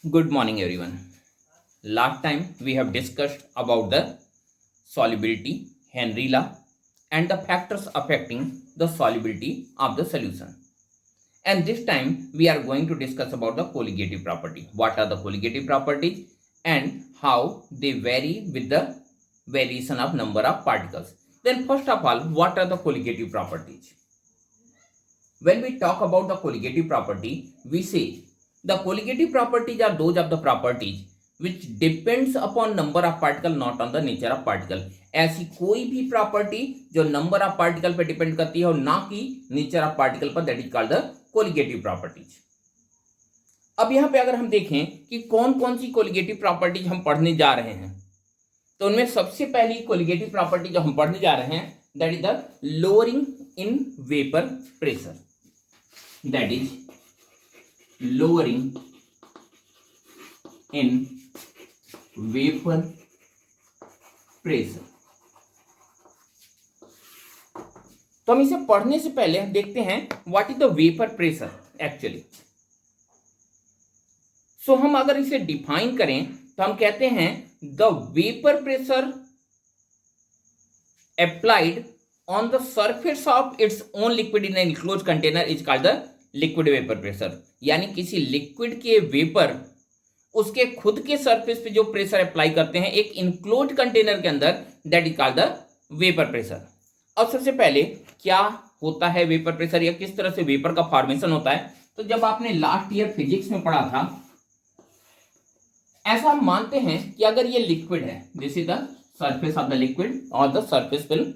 Good morning, everyone. Last time we have discussed about the solubility, Henry law, and the factors affecting the solubility of the solution. And this time we are going to discuss about the colligative property. What are the colligative properties and how they vary with the variation of number of particles. Then first of all, what are the colligative properties? When we talk about the colligative property, we say the colligative properties are those of the properties which depends upon number of particle, not on the nature of particle. ऐसी कोई भी property जो number of particle पे depend करती है और ना कि नेचर ऑफ पार्टिकल पर, that is called the colligative properties. अब यहाँ पे अगर हम देखें कि कौन कौन सी कोलिगेटिव प्रॉपर्टीज हम पढ़ने जा रहे हैं, तो उनमें सबसे पहली कोलिगेटिव प्रॉपर्टी जो हम पढ़ने जा रहे हैं, that is the lowering in vapour pressure. That is lowering in vapor pressure. तो हम इसे पढ़ने से पहले हम देखते हैं what is the vapour pressure actually. So हम अगर इसे डिफाइन करें तो हम कहते हैं the vapour pressure applied on the surface of its own liquid in an enclosed container is called the liquid vapor pressure. यानी किसी लिक्विड के वेपर उसके खुद के सरफेस पे जो प्रेशर अप्लाई करते हैं एक इनक्लोज कंटेनर के अंदर, that is called the vapour pressure. अब सबसे पहले क्या होता है वेपर प्रेशर या किस तरह से वेपर का फॉर्मेशन होता है, तो जब आपने लास्ट ईयर फिजिक्स में पढ़ा था, ऐसा हम मानते हैं कि अगर ये लिक्विड है, this is the surface of the liquid और द सरफेस फिल्म.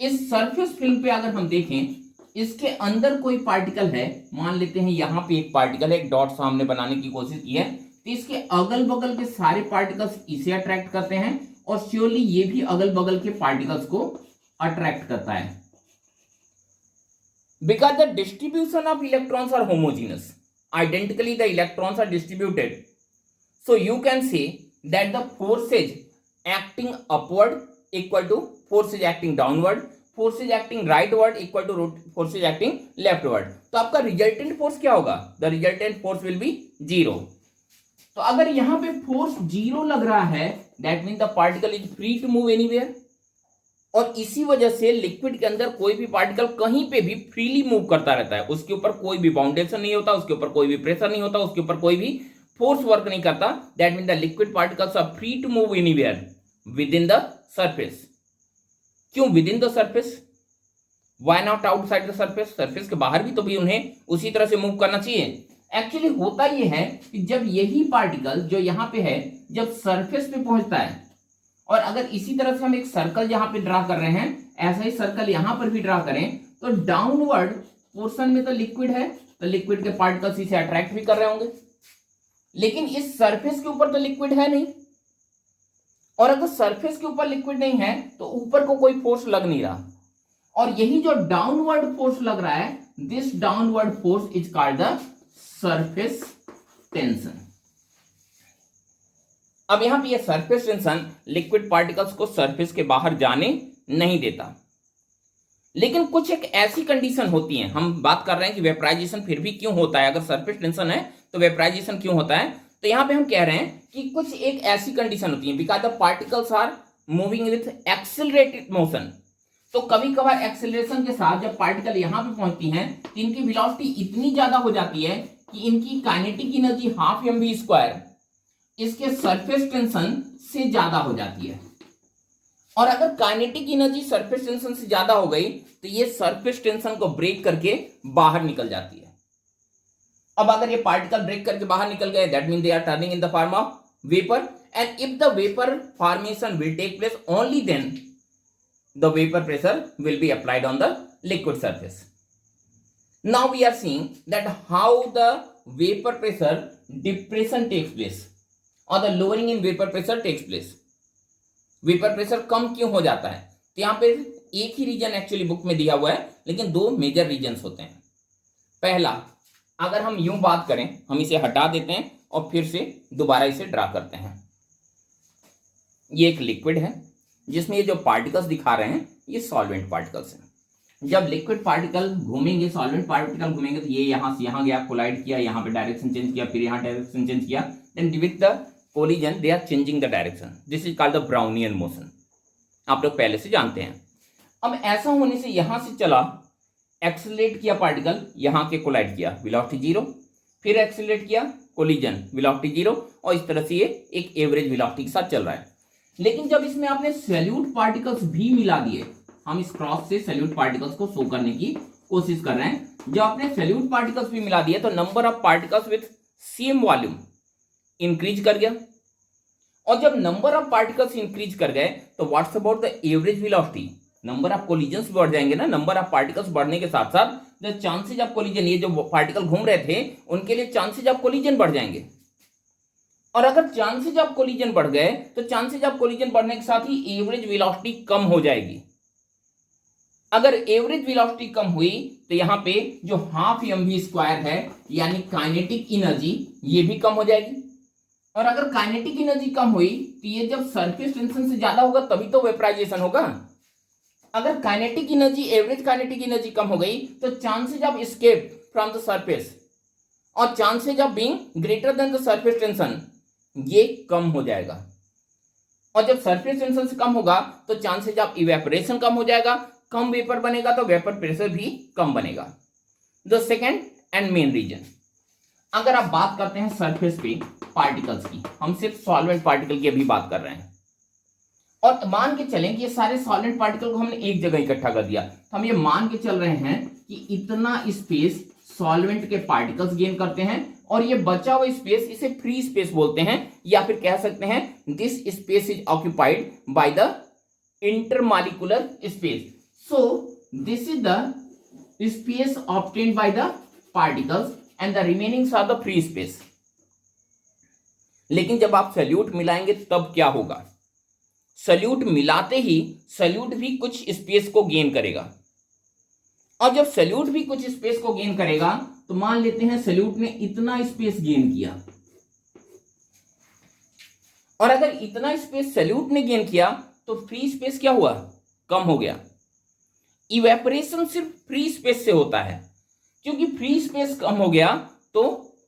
इस सरफेस फिल्म पे अगर हम देखें, इसके अंदर कोई पार्टिकल है, मान लेते हैं यहां पे एक पार्टिकल है, एक डॉट सामने बनाने की कोशिश की है, तो इसके अगल बगल के सारे पार्टिकल्स इसे अट्रैक्ट करते हैं और श्योरली ये भी अगल बगल के पार्टिकल्स को अट्रैक्ट करता है. Because the distribution of electrons are homogeneous, identically the electrons are distributed, so you can say that the forces acting upward equal to forces acting downward, forces acting rightward equal to forces acting leftward. तो आपका resultant force क्या होगा? The resultant force will be zero. तो अगर यहां पे force zero लग रहा है, that mean the particle is free to move anywhere. और इसी वजह से लिक्विड के अंदर कोई भी पार्टिकल कहीं पे भी फ्रीली मूव करता रहता है. उसके ऊपर कोई भी बाउंडेशन नहीं होता, उसके ऊपर कोई भी प्रेशर नहीं होता, उसके ऊपर कोई भी फोर्स वर्क नहीं करता. That mean the liquid particles are free to move anywhere within the surface. क्यों within the surface? Why not outside the surface? Surface के बाहर भी तो भी उन्हें उसी तरह से मूव करना चाहिए. एक्चुअली होता यह है कि जब यही पार्टिकल जो यहां पे है, जब सरफेस पे पहुंचता है, और अगर इसी तरह से हम एक सर्कल यहां पे ड्रा कर रहे हैं, ऐसा ही सर्कल यहां पर भी ड्रा करें, तो डाउनवर्ड पोर्शन में तो लिक्विड है, तो लिक्विड के पार्टिकल्स इसे अट्रैक्ट भी कर रहे होंगे, लेकिन इस सरफेस के ऊपर तो लिक्विड है नहीं. और अगर सरफेस के ऊपर लिक्विड नहीं है तो ऊपर को कोई फोर्स लग नहीं रहा, और यही जो डाउनवर्ड फोर्स लग रहा है, this downward force is called the surface tension. अब यहां पे ये सरफेस टेंशन लिक्विड पार्टिकल्स को सरफेस के बाहर जाने नहीं देता. लेकिन कुछ एक ऐसी कंडीशन होती है, हम बात कर रहे हैं कि वेपराइजेशन फिर भी क्यों होता है, अगर सरफेस टेंशन है तो वेपराइजेशन क्यों होता है, तो यहां पे हम कह रहे हैं कि कुछ एक ऐसी कंडीशन होती है, because the particles are moving with accelerated motion. तो कभी कभार एक्सेलरेशन के साथ जब पार्टिकल यहां पे पहुंचती हैं, तो इनकी वेलोसिटी इतनी ज्यादा हो जाती है कि इनकी काइनेटिक एनर्जी हाफ mv² इसके सरफेस टेंशन से ज्यादा हो जाती है. और अगर काइनेटिक एनर्जी सरफेस टेंशन से ज्यादा हो गई तो ये सरफेस टेंशन को ब्रेक करके बाहर निकल जाती है. अब अगर ये पार्टिकल ब्रेक करके बाहर निकल गए, that mean they are turning in the form of vapour, and if the vapour formation will take place, only then the vapour pressure will be applied on the liquid surface. Now we are seeing that how the vapour pressure depression takes place और the lowering in vapour pressure takes place. Vapour pressure कम क्यों हो जाता है, तो यहां पे एक ही रीजन एक्चुअली बुक में दिया हुआ है, लेकिन दो मेजर रीजन्स होते हैं. पहला, अगर हम यूं बात करें, हम इसे हटा देते हैं और फिर से दोबारा इसे ड्रा करते हैं. ये एक लिक्विड है जिसमें ये जो पार्टिकल्स दिखा रहे हैं ये सॉल्वेंट पार्टिकल्स हैं. जब लिक्विड पार्टिकल घूमेंगे, सॉल्वेंट पार्टिकल घूमेंगे, तो ये यहां से यहां गया, कोलाइड किया, यहां पे डायरेक्शन चेंज किया, फिर यहां डायरेक्शन चेंज किया, then with the collision they are changing the direction, this is called the Brownian motion, आप लोग पहले से जानते हैं। अब ऐसा होने से यहां से चला, एक्सीलरेट किया पार्टिकल, यहां के कोलाइड किया, वेलोसिटी जीरो, फिर एक्सीलरेट किया, कोलिजन, वेलोसिटी जीरो, और इस तरह से ये एक एवरेज वेलोसिटी के साथ चल रहा है। लेकिन जब इसमें आपने सैल्यूट पार्टिकल्स भी मिला दिए, हम इस क्रॉस से सैल्यूट पार्टिकल्स को शो करने की कोशिश कर रहे हैं, जब आपने सैल्यूट पार्टिकल्स भी मिला दिए तो number of particles with same volume increase कर गया, और जब नंबर ऑफ पार्टिकल्स इंक्रीज कर गए तो what's about the average velocity, number of collisions बढ़ जाएंगे ना, नंबर ऑफ पार्टिकल्स बढ़ने के साथ साथ द चांसेज ऑफ कोलिजन, ये जो पार्टिकल घूम रहे थे उनके लिए चांसेज ऑफ कोलिजन बढ़ जाएंगे, और अगर चांसेज ऑफ कोलिजन बढ़ गए तो चांसेज ऑफ कोलिजन बढ़ने के साथ ही एवरेज वेलोसिटी कम हो जाएगी। अगर एवरेज वेलोसिटी कम हुई तो यहां पे जो हाफ mv स्क्वायर है यानी काइनेटिक एनर्जी, ये भी कम हो जाएगी, और अगर काइनेटिक एनर्जी कम हुई तो ये जब सरफेस टेंशन से ज्यादा होगा तभी तो वेपराइजेशन होगा। अगर kinetic energy, average kinetic energy कम हो गई तो chances of escape from the surface और chances of being greater than the surface tension, ये कम हो जाएगा, और जब सरफेस टेंशन से कम होगा तो चांसेज ऑफ इवेपोरेशन कम हो जाएगा, कम वेपर बनेगा तो वेपर प्रेशर भी कम बनेगा। The second and main reason, अगर आप बात करते हैं सरफेस पे पार्टिकल्स की, हम सिर्फ सॉल्वेंट पार्टिकल की अभी बात कर रहे हैं, और मान के चलें कि ये सारे सॉल्वेंट पार्टिकल को हमने एक जगह इकट्ठा कर दिया, तो हम ये मान के चल रहे हैं कि इतना स्पेस सॉल्वेंट के पार्टिकल्स गेन करते हैं, और ये बचा हुआ स्पेस इसे फ्री स्पेस बोलते हैं, या फिर कह सकते हैं this space is occupied by the intermolecular space. So this is the space obtained by the particles and the remaining are the free space. लेकिन जब आप सैल्यूट मिलाएंगे तब क्या होगा, सैल्यूट मिलाते ही सैल्यूट भी कुछ स्पेस को गेन करेगा, और जब सैल्यूट भी कुछ स्पेस को गेन करेगा तो मान लेते हैं सैल्यूट ने इतना स्पेस गेन किया, और अगर इतना स्पेस सैल्यूट ने गेन किया तो फ्री स्पेस क्या हुआ, कम हो गया। इवेपोरेशन सिर्फ फ्री स्पेस से होता है, क्योंकि फ्री स्पेस कम हो गया तो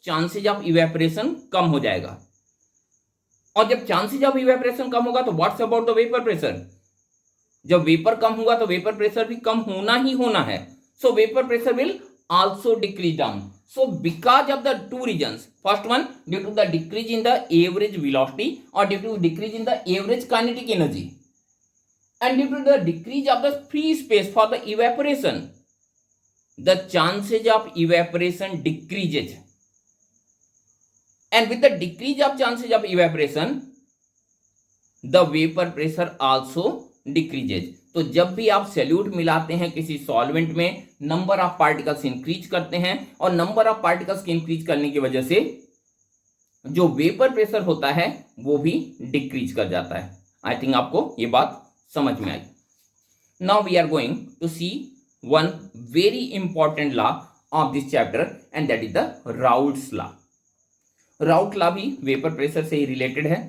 चांसेज ऑफ इवेपोरेशन कम हो जाएगा, और जब चांसेज ऑफ इवेपोरेशन कम होगा तो what's about the vapour pressure, जब वेपर कम होगा तो वेपर प्रेशर भी कम होना ही होना है, so vapour pressure will also decrease down. So because of the two reasons, first one due to the decrease in the average velocity और due to decrease in the average kinetic energy, and due to the decrease of the free space for the evaporation, the chances of evaporation decreases, and with the decrease of chances of evaporation the vapor pressure also decreases। तो जब भी आप salute मिलाते हैं किसी solvent में, number of particles increase करते हैं, और नंबर ऑफ पार्टिकल्स के इंक्रीज करने की वजह से जो वेपर प्रेशर होता है वो भी डिक्रीज कर जाता है। आई थिंक आपको ये बात समझ में आई। Now we are going to see one very important law of this chapter and that is the Raoult's law. Raoult law भी वेपर प्रेशर से ही रिलेटेड है,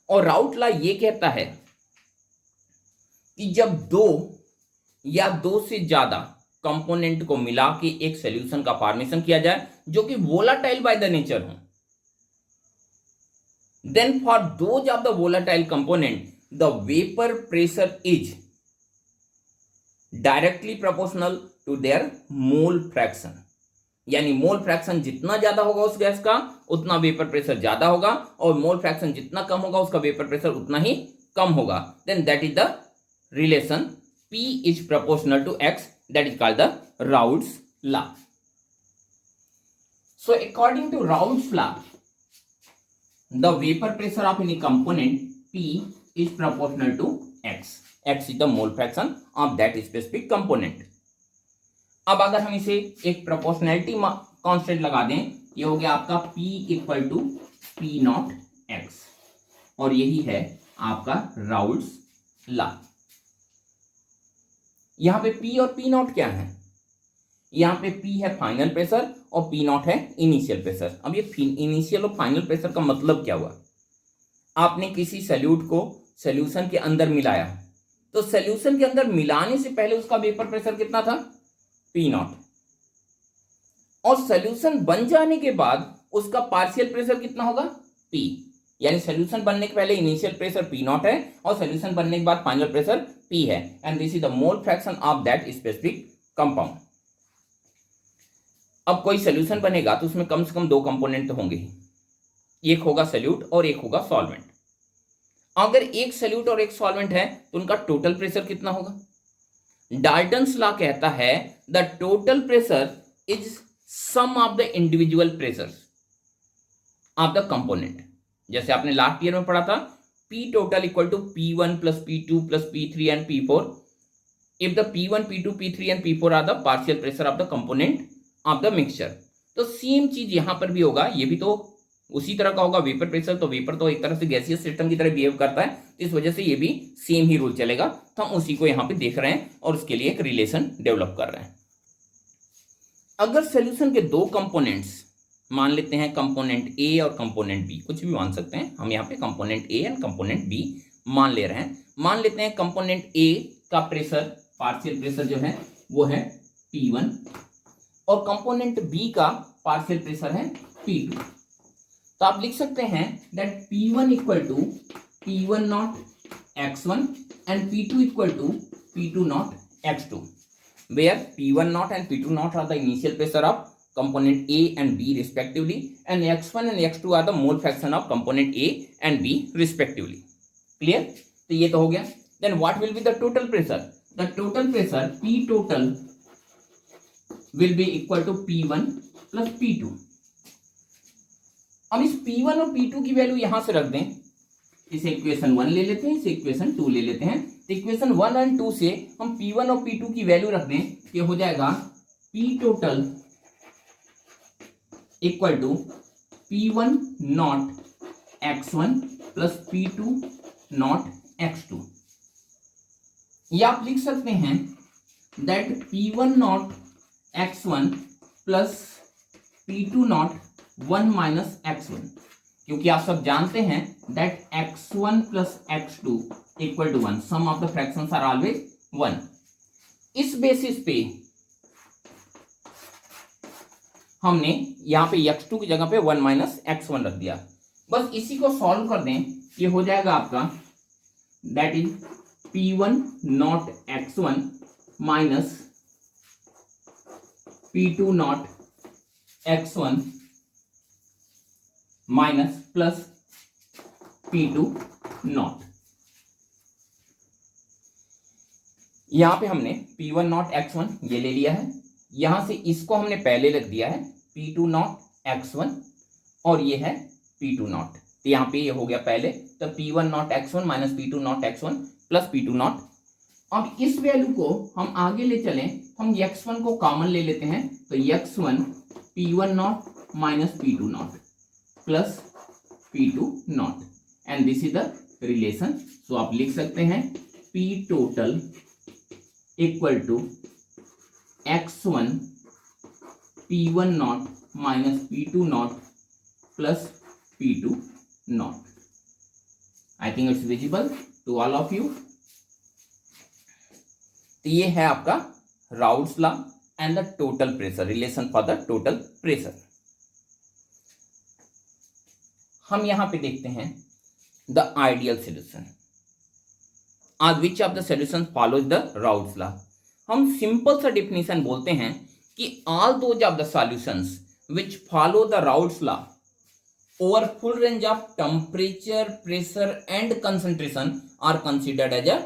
और राउट लॉ ये कहता है कि जब दो या दो से ज्यादा कंपोनेंट को मिला के एक सॉल्यूशन का फॉर्मेशन किया जाए जो कि वोलाटाइल बाय द नेचर हो, then for those of the volatile component the vapor pressure is directly proportional to their mole fraction, यानी मोल फ्रैक्शन जितना ज्यादा होगा उस गैस का उतना वेपर प्रेशर ज्यादा होगा, और मोल फ्रैक्शन जितना कम होगा उसका वेपर प्रेशर उतना ही कम होगा, then that is the relation P is proportional to X, that is called the Raoult's law. So according to Raoult's law, the vapor pressure of any component P is proportional to X. X is the mole fraction of that specific component. अब अगर हम इसे एक proportionality constant लगा दें, ये हो गया आपका P equal to P naught X, और यही है आपका राउल्ट्स लॉ। यहां पे P और P नॉट क्या है, यहां पे P है फाइनल प्रेशर और P नॉट है इनिशियल प्रेशर। अब ये इनिशियल और फाइनल प्रेशर का मतलब क्या हुआ, आपने किसी सॉल्यूट को सॉल्यूशन के अंदर मिलाया तो सॉल्यूशन के अंदर मिलाने से पहले उसका वेपर प्रेशर कितना था, P0, और सॉल्यूशन बन जाने के बाद उसका पार्शियल प्रेशर कितना होगा, P। यानी सॉल्यूशन बनने के पहले इनिशियल प्रेशर P0 है और सॉल्यूशन बनने के बाद फाइनल प्रेशर P है, and this is the mole fraction of that specific compound. अब कोई सॉल्यूशन बनेगा तो उसमें कम से कम दो कंपोनेंट तो होंगे ही, एक होगा सॉल्यूट और एक होगा सॉल्वेंट। अगर एक सॉल्यूट और एक सॉल्वेंट है तो उनका टोटल प्रेशर कितना होगा। डाल्टन्स लॉ कहता है the total pressure is sum of the individual pressures of the component. जैसे आपने लास्ट ईयर में पढ़ा था, P total equal to P1 plus P2 plus P3 and P4 if the P1 P2 P3 and P4 are the partial pressure of the component of the mixture. तो same चीज यहां पर भी होगा, ये भी तो उसी तरह का होगा वेपर प्रेशर। तो वेपर तो एक तरह से गैसियस सिस्टम की तरह बिहेव करता है, इस वजह से ये भी सेम ही रूल चलेगा। तो हम उसी को यहाँ पे देख रहे हैं और उसके लिए एक रिलेशन डेवलप कर रहे हैं। अगर सोल्यूशन के दो कंपोनेंट्स मान लेते हैं, कंपोनेंट ए और कंपोनेंट बी, कुछ भी मान सकते हैं, हम यहाँ पे component A and component B मान ले रहे हैं। मान लेते हैं कंपोनेंट ए का प्रेशर, पार्शियल प्रेशर जो है वो है P1 और कंपोनेंट बी का पार्शियल प्रेशर है P2। तो आप लिख सकते हैं that P1 equal to P1 naught x1 and P2 equal to P2 naught x2, where P1 naught and P2 naught are the initial pressure of component A and B respectively, and x1 and x2 are the mole fraction of component A and B respectively. Clear? तो ये तो हो गया। Then what will be the total pressure? The total pressure P total will be equal to P1 plus P2। अब इस P1 और P2 की value यहां से रख दें, इसे इक्वेशन 1 ले लेते हैं, इसे इक्वेशन 2 ले लेते हैं। तो इक्वेशन 1 एंड 2 से हम P1 और P2 की वैल्यू रख दें, ये हो जाएगा P total equal to P1 naught x1 plus P2 naught x2। या आप लिख सकते हैं that P1 naught x1 plus P2 naught 1 minus x1, क्योंकि आप सब जानते हैं that x1 plus x2 equal to 1, sum of the fractions are always 1। इस बेसिस पे हमने यहां पे x2 की जगह पे 1 माइनस x1 रख दिया। बस इसी को सॉल्व कर दें, ये हो जाएगा आपका that is P1 naught x1 minus P2 not x1 minus plus P2 not. यहां पे हमने P1 नॉट x1 ये ले लिया है, यहां से इसको हमने पहले लिख दिया है P2 नॉट x1 और ये है P2 नॉट। तो यहां पे ये हो गया पहले, तो P1 naught x1 minus P2 not x1 plus P2 not. अब इस वैल्यू को हम आगे ले चलें, हम x1 को कॉमन ले लेते हैं, तो x1 P1 naught minus P2 naught plus P2 naught, and this is the relation. So आप लिख सकते हैं P total equal to x1 P1 naught minus P2 naught plus P2 naught. I think it's visible to all of you. तो ये है आपका Raoult's law and the total pressure, relation for the total pressure. हम यहां पे देखते हैं the ideal solution, आज which of the solution follows the Raoult's law. हम सिंपल सा डेफिनेशन बोलते हैं कि all those of the solutions which follow the Raoult's law over full range of temperature, pressure and concentration are considered as a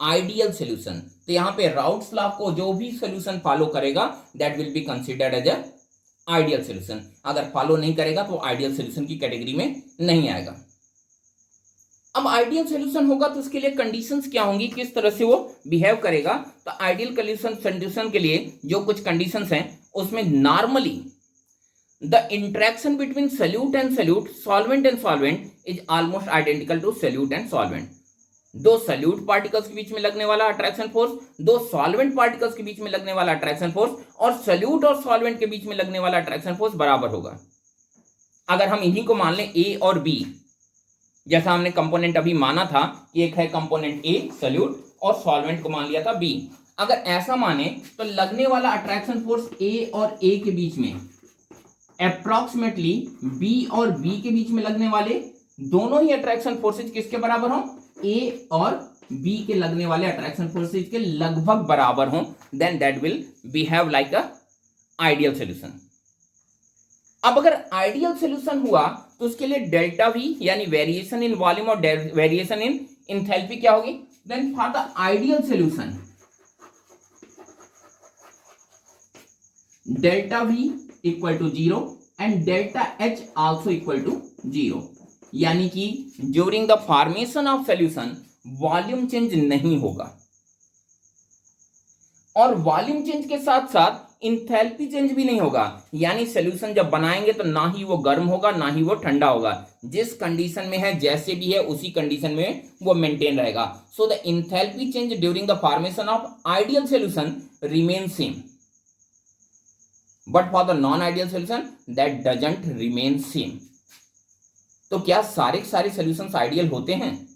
ideal solution. तो यहाँ पे Raoult's law को जो भी सॉल्यूशन फॉलो करेगा that will be considered as a ideal solution. अगर follow नहीं करेगा तो आइडियल सॉल्यूशन की कैटेगरी में नहीं आएगा। अब आइडियल सॉल्यूशन होगा तो उसके लिए कंडीशंस क्या होंगी, किस तरह से वो बिहेव करेगा। तो आइडियल सॉल्यूशन के लिए जो कुछ कंडीशंस हैं उसमें normally the interaction between solute and solute, solvent and solvent is almost identical to solute and solvent. दो सोल्यूट पार्टिकल्स के बीच में लगने वाला अट्रैक्शन फोर्स, दो सॉल्वेंट पार्टिकल्स के बीच में लगने वाला अट्रैक्शन फोर्स और सोल्यूट और सॉल्वेंट के बीच में लगने वाला अट्रैक्शन फोर्स बराबर होगा। अगर हम इन्हीं को मान लें ए और बी, जैसा हमने कंपोनेंट अभी माना था, एक है कंपोनेंट ए सोल्यूट और सॉल्वेंट को मान लिया था B। अगर ऐसा माने तो लगने वाला अट्रैक्शन फोर्स A और A के बीच में अप्रोक्सीमेटली B और B के बीच में लगने वाले दोनों ही अट्रैक्शन फोर्सेज किसके बराबर हों? A और B के लगने वाले अट्रैक्शन फोर्सेज के लगभग बराबर हों, then that will behave like a ideal solution. अब अगर आइडियल सॉल्यूशन हुआ तो उसके लिए डेल्टा V यानी वेरिएशन इन वॉल्यूम और वेरिएशन इन एंथैल्पी क्या होगी? Then for the ideal solution delta V equal to 0 and delta H also equal to 0, यानी कि during the formation of solution volume change नहीं होगा और वॉल्यूम चेंज के साथ साथ इंथैल्पी चेंज भी नहीं होगा, यानी सॉल्यूशन जब बनाएंगे तो ना ही वो गर्म होगा ना ही वो ठंडा होगा, जिस कंडीशन में है जैसे भी है उसी कंडीशन में वो मेंटेन रहेगा। So the enthalpy change during the formation of ideal solution remain same, but for the non ideal solution that doesn't remain same. तो क्या सारे सॉल्यूशंस आइडियल होते हैं?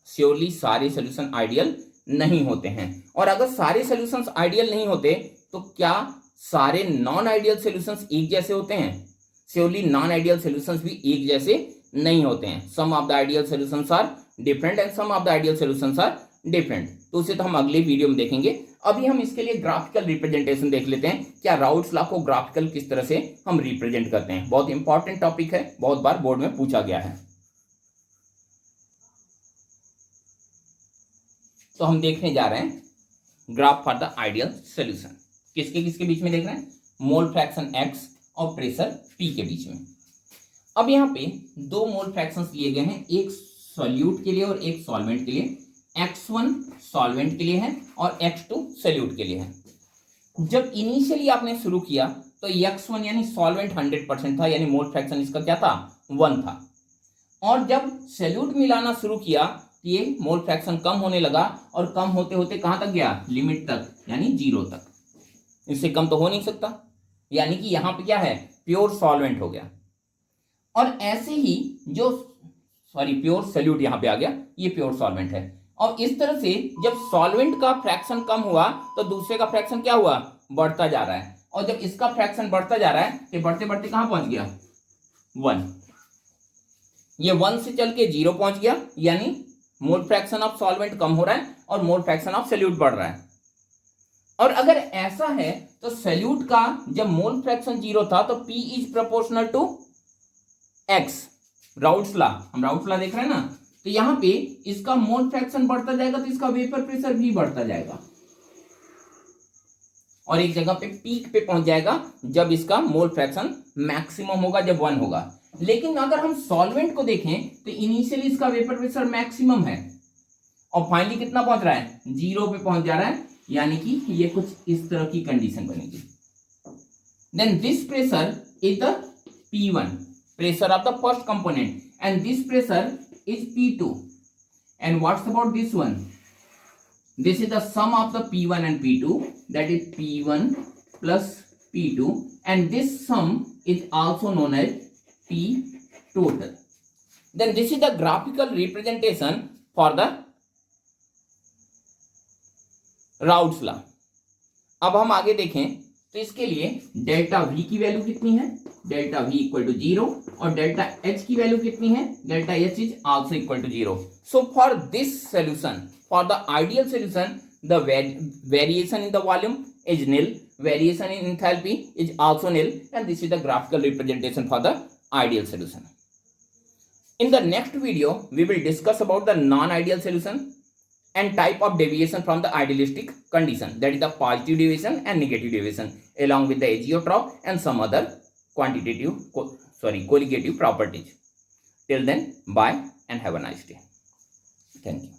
श्योरली सारे सॉल्यूशन आइडियल नहीं होते हैं, और अगर सारे सॉल्यूशंस आइडियल नहीं होते तो क्या सारे नॉन आइडियल सॉल्यूशंस एक जैसे होते हैं? श्योरली नॉन आइडियल सॉल्यूशंस भी एक जैसे नहीं होते हैं। Some of the ideal solutions are different and some of the ideal solutions are different. तो उसे तो हम अगले वीडियो में देखेंगे। अभी हम इसके लिए ग्राफिकल रिप्रेजेंटेशन देख लेते हैं, क्या राउल्ट्स लॉ को ग्राफिकल किस तरह से हम रिप्रेजेंट करते हैं। बहुत इंपॉर्टेंट टॉपिक है, बहुत बार बोर्ड में पूछा गया है। तो हम देखने जा रहे हैं graph for the ideal solution. किसके बीच में देख रहे हैं? मोल फ्रैक्शन x और प्रेशर P के बीच में। अब यहाँ पे दो मोल फ्रैक्शंस लिए गए हैं, एक सॉल्यूट के लिए और एक सॉल्वेंट के लिए। x1 सॉल्वेंट के लिए है और x2 सॉल्यूट के लिए है। जब इनिशियली आपने शुरू किया तो x1 यानी सॉल्वेंट 100% था, यानी मोल फ्रैक्शन इसका क्या था? 1 था। और जब सॉल्यूट मिलाना शुरू किया ये मोल फ्रैक्शन कम होने लगा और कम होते होते कहां तक गया? लिमिट तक, यानी 0 तक। इससे कम तो हो नहीं सकता, यानी कि यहां पे क्या है? प्योर सॉल्वेंट हो गया। और ऐसे ही जो प्योर सॉल्यूट यहां पे आ गया, ये प्योर सॉल्वेंट है। और इस तरह से जब सॉल्वेंट का फ्रैक्शन कम हुआ तो दूसरे का फ्रैक्शन क्या हुआ? बढ़ता जा रहा है। और जब इसका फ्रैक्शन बढ़ता जा रहा है तो बढ़ते बढ़ते कहां पहुंच गया? 1। ये 1 से चल के 0 पहुंच गया, यानी मोल फ्रैक्शन ऑफ सॉल्वेंट कम हो रहा है और मोल फ्रैक्शन ऑफ सॉल्यूट बढ़ रहा है। और अगर ऐसा है तो सॉल्यूट का जब मोल फ्रैक्शन 0 था तो P is proportional to X। Raoult's law, हम राउल्ट्स लॉ देख रहे हैं ना, तो यहां पे इसका मोल फ्रैक्शन बढ़ता जाएगा तो इसका वेपर प्रेशर भी बढ़ता जाएगा और एक जगह पे पीक पे पहुंच जाएगा जब इसका मोल फ्रैक्शन मैक्सिमम होगा, जब 1 होगा। लेकिन अगर हम सॉल्वेंट को देखें तो इनिशियली इसका वेपर प्रेशर मैक्सिमम है और फाइनली कितना पहुंच रहा है? 0 पे पहुंच जा रहा है, यानी कि ये कुछ इस तरह की कंडीशन बनेगी। Then this pressure is the P1, pressure of the first component, and this pressure is P2, and what's about this one? This is the sum of the P1 and P2, that is P1 plus P2, and this sum is also known as P total. Then this is the graphical representation for the Raoult's law. अब हम आगे देखें तो इसके लिए delta V की value कितनी है? डेल्टा V इक्वल टू 0, और डेल्टा H की वैल्यू कितनी है? Delta H is also equal to 0। So for this solution, for the ideal solution, the variation in the volume is nil, variation in enthalpy is also nil, and this is the graphical representation for the ideal solution. In the next video we will discuss about the non-ideal solution and type of deviation from the idealistic condition, that is the positive deviation and negative deviation, along with the azeotrope and some other colligative properties. Till then, bye and have a nice day. Thank you.